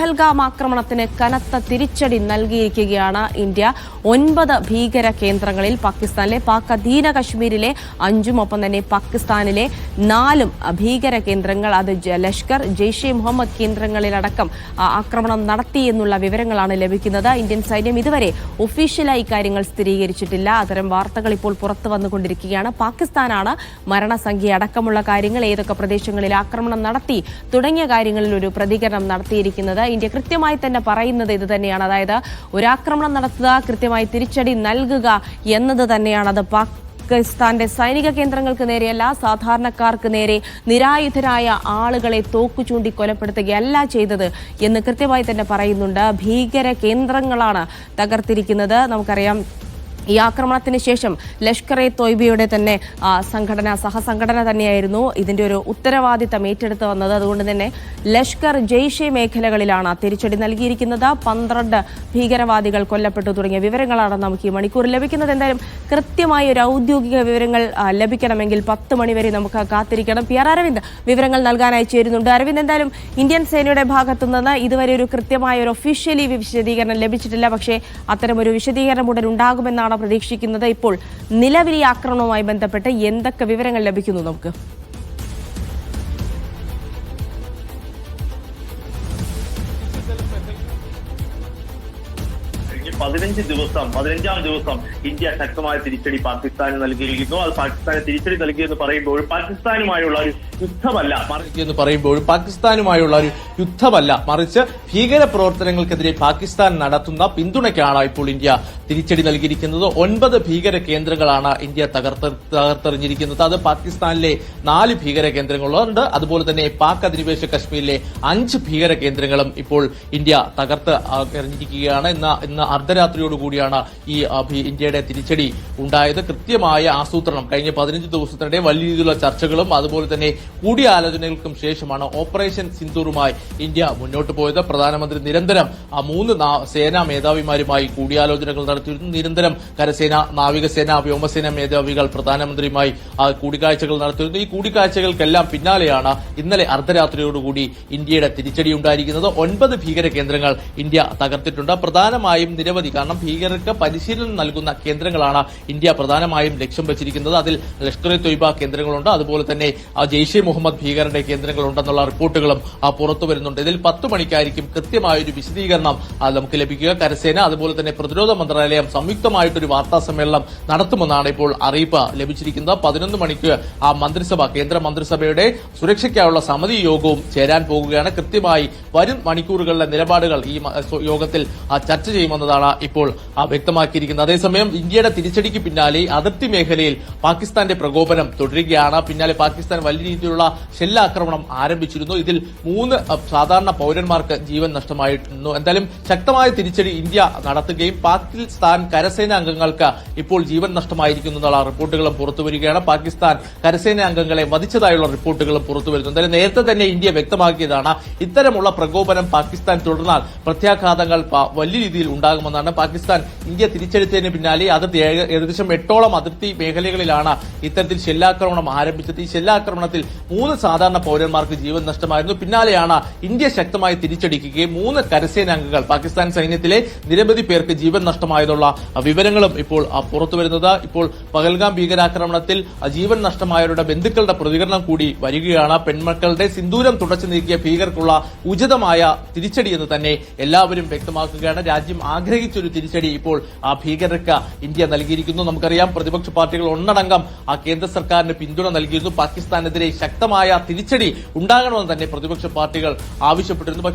പഹൽഗാം ആക്രമണത്തിന് കനത്ത തിരിച്ചടി നൽകിയിരിക്കുകയാണ് ഇന്ത്യ. 9 ഭീകര കേന്ദ്രങ്ങളിൽ പാകിസ്ഥാനിലെ പാക് അധീന കശ്മീരിലെ 5 ഒപ്പം തന്നെ പാകിസ്ഥാനിലെ 4 ഭീകര കേന്ദ്രങ്ങൾ, അത് ലഷ്കർ, ജെയ്ഷെ മുഹമ്മദ് കേന്ദ്രങ്ങളിലടക്കം ആക്രമണം നടത്തിയെന്നുള്ള വിവരങ്ങളാണ് ലഭിക്കുന്നത്. ഇന്ത്യൻ സൈന്യം ഇതുവരെ ഒഫീഷ്യലായി കാര്യങ്ങൾ സ്ഥിരീകരിച്ചിട്ടില്ല. അത്തരം വാർത്തകൾ ഇപ്പോൾ പുറത്തു വന്നുകൊണ്ടിരിക്കുകയാണ്. പാകിസ്ഥാനാണ് മരണസംഖ്യ അടക്കമുള്ള കാര്യങ്ങൾ, ഏതൊക്കെ പ്രദേശങ്ങളിൽ ആക്രമണം നടത്തി തുടങ്ങിയ കാര്യങ്ങളിൽ ഒരു പ്രതികരണം നടത്തിയിരിക്കുന്നത്. ഇന്ത്യ കൃത്യമായി തന്നെ പറയുന്നത് ഇത് തന്നെയാണ്. അതായത് ഒരാക്രമണം നടത്തുക, കൃത്യമായി തിരിച്ചടി നൽകുക എന്നത് തന്നെയാണ്. അത് പാകിസ്ഥാന്റെ സൈനിക കേന്ദ്രങ്ങൾക്ക് നേരെയല്ല, സാധാരണക്കാർക്ക് നേരെ നിരായുധരായ ആളുകളെ തോക്കു ചൂണ്ടി കൊലപ്പെടുത്തുകയല്ല ചെയ്തത് എന്ന് കൃത്യമായി തന്നെ പറയുന്നുണ്ട്. ഭീകര കേന്ദ്രങ്ങളാണ് തകർത്തിരിക്കുന്നത്. നമുക്കറിയാം, ഈ ആക്രമണത്തിന് ശേഷം ലഷ്കർ-ഇ തോയ്ബയുടെ തന്നെ സഹസംഘടന തന്നെയായിരുന്നു ഇതിന്റെ ഒരു ഉത്തരവാദിത്തം ഏറ്റെടുത്ത് വന്നത്. അതുകൊണ്ട് തന്നെ ലഷ്കർ, ജെയ്ഷെ മേഖലകളിലാണ് തിരിച്ചടി നൽകിയിരിക്കുന്നത്. 12 ഭീകരവാദികൾ കൊല്ലപ്പെട്ടു തുടങ്ങിയ വിവരങ്ങളാണ് നമുക്ക് ഈ മണിക്കൂറിൽ ലഭിക്കുന്നത്. എന്തായാലും കൃത്യമായ ഒരു ഔദ്യോഗിക വിവരങ്ങൾ ലഭിക്കണമെങ്കിൽ 10 മണിവരെ നമുക്ക് കാത്തിരിക്കണം. പി ആർ അരവിന്ദ് വിവരങ്ങൾ നൽകാനായി ചേരുന്നുണ്ട്. അരവിന്ദ്, എന്തായാലും ഇന്ത്യൻ സേനയുടെ ഭാഗത്തു നിന്ന് ഇതുവരെ ഒരു കൃത്യമായ ഒരു ഒഫീഷ്യലി വിശദീകരണം ലഭിച്ചിട്ടില്ല. പക്ഷേ അത്തരമൊരു വിശദീകരണം ഉടൻ ഉണ്ടാകുമെന്നാണ് പ്രതീക്ഷിക്കുന്നത്. ഇപ്പോൾ നിലവിലെ ആക്രമണവുമായി ബന്ധപ്പെട്ട് എന്തൊക്കെ വിവരങ്ങൾ ലഭിക്കുന്നു നമുക്ക്? 15ാം ദിവസം ഇന്ത്യ ശക്തമായ തിരിച്ചടി പാകിസ്ഥാന് നൽകിയിരിക്കുന്നു. അത് പാകിസ്ഥാന് തിരിച്ചടി നൽകിയെന്ന് പറയുമ്പോൾ പാകിസ്ഥാനുമായുള്ള ഒരു യുദ്ധമല്ല, മറിച്ച് ഭീകര പ്രവർത്തനങ്ങൾക്കെതിരെ പാകിസ്ഥാൻ നടത്തുന്ന പിന്തുണയ്ക്കാണ് ഇപ്പോൾ ഇന്ത്യ തിരിച്ചടി നൽകിയിരിക്കുന്നത്. 9 ഭീകര കേന്ദ്രങ്ങളാണ് ഇന്ത്യ തകർത്തെറിഞ്ഞിരിക്കുന്നത്. അത് പാകിസ്ഥാനിലെ 4 ഭീകര കേന്ദ്രങ്ങളുണ്ട്. അതുപോലെ തന്നെ പാക് അധിനിവേശ കശ്മീരിലെ 5 ഭീകര കേന്ദ്രങ്ങളും ഇപ്പോൾ ഇന്ത്യ തകർത്ത് എറിഞ്ഞിരിക്കുകയാണ്. ഇന്ന് അർദ്ധരാത്രിയോടുകൂടിയാണ് ഈ ഇന്ത്യയുടെ തിരിച്ചടി ഉണ്ടായത്. കൃത്യമായ ആസൂത്രണം കഴിഞ്ഞ 15 ദിവസത്തിനിടെ വലിയ രീതിയിലുള്ള ചർച്ചകളും അതുപോലെ തന്നെ കൂടിയാലോചനകൾക്കും ശേഷമാണ് ഓപ്പറേഷൻ സിന്ദൂറുമായി ഇന്ത്യ മുന്നോട്ട് പോയത്. പ്രധാനമന്ത്രി നിരന്തരം 3 സേനാ മേധാവിമാരുമായി കൂടിയാലോചനകൾ നടത്തിയിരുന്നു. നിരന്തരം കരസേന, നാവികസേന, വ്യോമസേന മേധാവികൾ പ്രധാനമന്ത്രിയുമായി കൂടിക്കാഴ്ചകൾ നടത്തിയിരുന്നു. ഈ കൂടിക്കാഴ്ചകൾക്കെല്ലാം പിന്നാലെയാണ് ഇന്നലെ അർദ്ധരാത്രിയോടുകൂടി ഇന്ത്യയുടെ തിരിച്ചടി ഉണ്ടായിരിക്കുന്നത്. 9 ഭീകര കേന്ദ്രങ്ങൾ ഇന്ത്യ തകർത്തിട്ടുണ്ട്. പ്രധാനമായും നിരവധി, കാരണം ഭീകരർക്ക് പരിശീലനം നൽകുന്ന കേന്ദ്രങ്ങളാണ് ഇന്ത്യ പ്രധാനമായും ലക്ഷ്യം വെച്ചിരിക്കുന്നത്. അതിൽ ലഷ്കർ-ഇ തോയ്ബ കേന്ദ്രങ്ങളുണ്ട്, അതുപോലെ തന്നെ ജെയ്ഷെ മുഹമ്മദ് ഭീകരരുടെ കേന്ദ്രങ്ങളുണ്ടെന്നുള്ള റിപ്പോർട്ടുകളും പുറത്തു വരുന്നുണ്ട്. ഇതിൽ 10 മണിക്കായിരിക്കും കൃത്യമായൊരു വിശദീകരണം നമുക്ക് ലഭിക്കുക. കരസേന അതുപോലെ തന്നെ പ്രതിരോധ മന്ത്രാലയം സംയുക്തമായിട്ടൊരു വാർത്താ സമ്മേളനം നടത്തുമെന്നാണ് ഇപ്പോൾ അറിയിപ്പ് ലഭിച്ചിരിക്കുന്നത്. 11 മണിക്ക് കേന്ദ്ര മന്ത്രിസഭയുടെ സുരക്ഷയ്ക്കായുള്ള സമിതി യോഗവും ചേരാൻ പോകുകയാണ്. കൃത്യമായി വരും മണിക്കൂറുകളിലെ നിലപാടുകൾ ഈ യോഗത്തിൽ ചർച്ച ചെയ്യുമെന്നതാണ് ഇപ്പോൾ വ്യക്തമാക്കിയിരിക്കുന്നത്. അതേസമയം ഇന്ത്യയുടെ തിരിച്ചടിക്ക് പിന്നാലെ അതിർത്തി മേഖലയിൽ പാകിസ്ഥാന്റെ പ്രകോപനം തുടരുകയാണ്. പിന്നാലെ പാകിസ്ഥാൻ വലിയ രീതിയിലുള്ള ഷെല്ലാക്രമണം ആരംഭിച്ചിരുന്നു. ഇതിൽ 3 സാധാരണ പൌരന്മാർക്ക് ജീവൻ നഷ്ടമായിരുന്നു. എന്തായാലും ശക്തമായ തിരിച്ചടി ഇന്ത്യ നടത്തുകയും പാകിസ്ഥാൻ കരസേനാ അംഗങ്ങൾക്ക് ഇപ്പോൾ ജീവൻ നഷ്ടമായിരിക്കുന്നു എന്നുള്ള റിപ്പോർട്ടുകളും പുറത്തുവരികയാണ്. പാകിസ്ഥാൻ കരസേനാ അംഗങ്ങളെ വധിച്ചതായുള്ള റിപ്പോർട്ടുകളും പുറത്തുവരുന്നു. എന്തായാലും നേരത്തെ തന്നെ ഇന്ത്യ വ്യക്തമാക്കിയതാണ്, ഇത്തരമുള്ള പ്രകോപനം പാകിസ്ഥാൻ തുടർന്നാൽ പ്രത്യാഘാതങ്ങൾ വലിയ രീതിയിൽ ഉണ്ടാകുമെന്നാണ്. പാകിസ്ഥാൻ ഇന്ത്യ തിരിച്ചെടുത്തതിന് പിന്നാലെ ഏകദേശം 8ഓളം അതിർത്തി മേഖലകളിലാണ് ഇത്തരത്തിൽ ഷെല്ലാക്രമണം ആരംഭിച്ചത്. ഈ ഷെല്ലാക്രമണത്തിൽ 3 സാധാരണ പൌരന്മാർക്ക് ജീവൻ നഷ്ടമായിരുന്നു. പിന്നാലെയാണ് ഇന്ത്യ ശക്തമായി തിരിച്ചടിക്കുകയും 3 കരസേനാംഗങ്ങൾ, പാകിസ്ഥാൻ സൈന്യത്തിലെ നിരവധി പേർക്ക് ജീവൻ നഷ്ടമായതുള്ള വിവരങ്ങളും ഇപ്പോൾ പുറത്തുവരുന്നത്. ഇപ്പോൾ പഹൽഗാം ഭീകരാക്രമണത്തിൽ ജീവൻ നഷ്ടമായവരുടെ ബന്ധുക്കളുടെ പ്രതികരണം കൂടി വരികയാണ്. പെൺമക്കളുടെ സിന്ദൂരം തുടച്ചു നീക്കിയ ഭീകർക്കുള്ള ഉചിതമായ തിരിച്ചടിയെന്ന് തന്നെ എല്ലാവരും വ്യക്തമാക്കുകയാണ്. രാജ്യം ആഗ്രഹിച്ചൊരു തിരിച്ചടി ഇപ്പോൾ ഭീകരർക്ക് ഇന്ത്യ നൽകിയിരിക്കുന്നു. നമുക്കറിയാം, പ്രതിപക്ഷ പാർട്ടികൾ ഒന്നടങ്കം കേന്ദ്ര സർക്കാരിന് പിന്തുണ നൽകിയിരുന്നു. പാകിസ്ഥാനെതിരെ ശക്തമായ തിരിച്ചടി ഉണ്ടാകണമെന്ന് തന്നെ പ്രതിപക്ഷ പാർട്ടികൾ ആവശ്യപ്പെട്ടിരുന്നു.